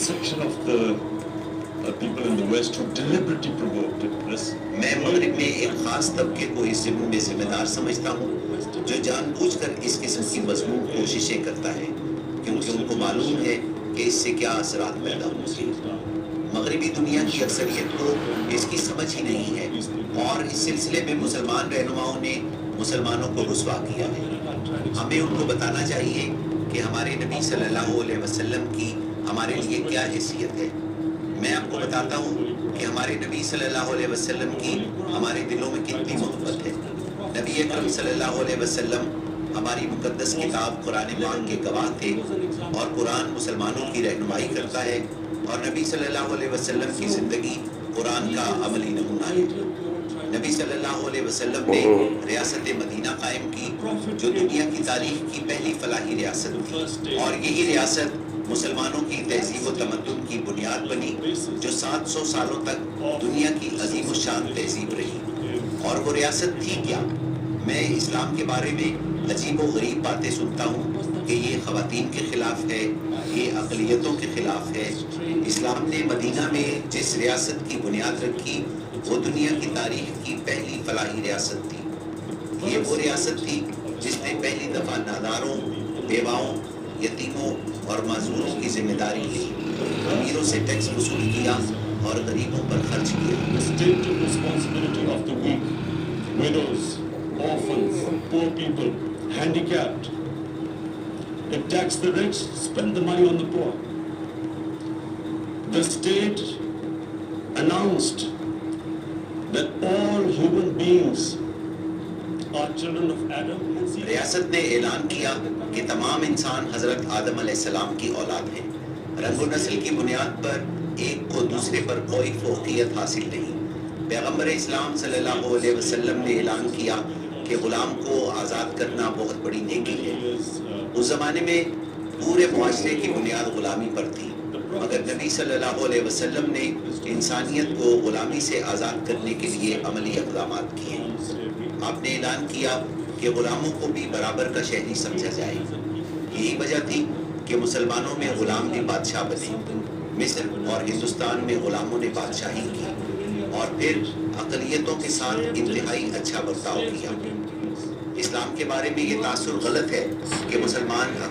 section of the people in the West who deliberately provoked it. میں مغرب میں ایک خاص طبقے کو اس ضمن میں ذمہ دار سمجھتا ہوں جو جان بوجھ کر اس قسم کی مضمون کوششیں کرتا ہے کیونکہ ان کو معلوم ہے کہ اس سے کیا اثرات پیدا ہوں گے۔ مغربی دنیا کی اکثریت کو اس کی سمجھ ہی نہیں ہے اور اس سلسلے میں مسلمان رہنماؤں نے مسلمانوں کو رسوا کیا ہے۔ ہمیں ان کو بتانا چاہیے کہ ہمارے نبی صلی اللہ علیہ وسلم کی ہمارے لیے کیا حیثیت ہے۔ میں آپ کو بتاتا ہوں کہ ہمارے نبی صلی اللہ علیہ وسلم کی ہمارے دلوں میں کتنی محبت ہے۔ نبی اکرم صلی اللہ علیہ وسلم ہماری مقدس کتاب قرآن پاک کے گواہ تھے اور قرآن مسلمانوں کی رہنمائی کرتا ہے اور نبی صلی اللہ علیہ وسلم کی زندگی قرآن کا عملی نمونہ ہے۔ نبی صلی اللہ علیہ وسلم نے ریاست مدینہ قائم کی جو دنیا کی تاریخ کی پہلی فلاحی ریاست تھی اور یہی ریاست مسلمانوں کی تہذیب و تمدن کی بنیاد بنی جو 700 سالوں تک دنیا کی عظیم الشان تہذیب رہی۔ اور وہ ریاست تھی کیا؟ میں اسلام کے بارے میں عجیب و غریب باتیں سنتا ہوں کہ یہ خواتین کے خلاف ہے، یہ اقلیتوں کے خلاف ہے۔ اسلام نے مدینہ میں جس ریاست کی بنیاد رکھی وہ دنیا کی تاریخ کی پہلی فلاحی ریاست تھی۔ یہ وہ ریاست تھی جس نے پہلی دفعہ ناداروں، بیواؤں، یتیموں اور معذوروں کی ذمہ داری لی، امیروں سے ٹیکس وصول کیا اور غریبوں پر خرچ کیا۔ The state responsibility of the weak, widows, orphans, poor people, handicapped. It taxed the rich, spent the money on the poor. The state announced that all human beings are children of Adam. ریاست نے اعلان کیا کہ تمام انسان حضرت آدم علیہ السلام کی اولاد ہیں۔ رنگ و نسل کی بنیاد پر ایک کو دوسرے پر کوئی فوقیت حاصل نہیں۔ پیغمبر اسلام صلی اللہ علیہ وسلم نے اعلان کیا کہ غلام کو آزاد کرنا بہت بڑی نیکی ہے۔ اس زمانے میں پورے معاشرے کی بنیاد غلامی پر تھی، مگر نبی صلی اللہ علیہ وسلم نے انسانیت کو غلامی سے آزاد کرنے کے لیے عملی اقدامات کیے۔ آپ نے اعلان کیا کہ غلاموں کو بھی برابر کا شہری سمجھا جائے۔ یہی وجہ تھی کہ مسلمانوں میں غلام بھی بادشاہ بنے۔ مصر اور ہندوستان میں غلاموں نے بادشاہی کی اور پھر اقلیتوں کے ساتھ انتہائی اچھا برتاؤ کیا۔ اسلام کے بارے میں یہ تاثر غلط ہے کہ مسلمان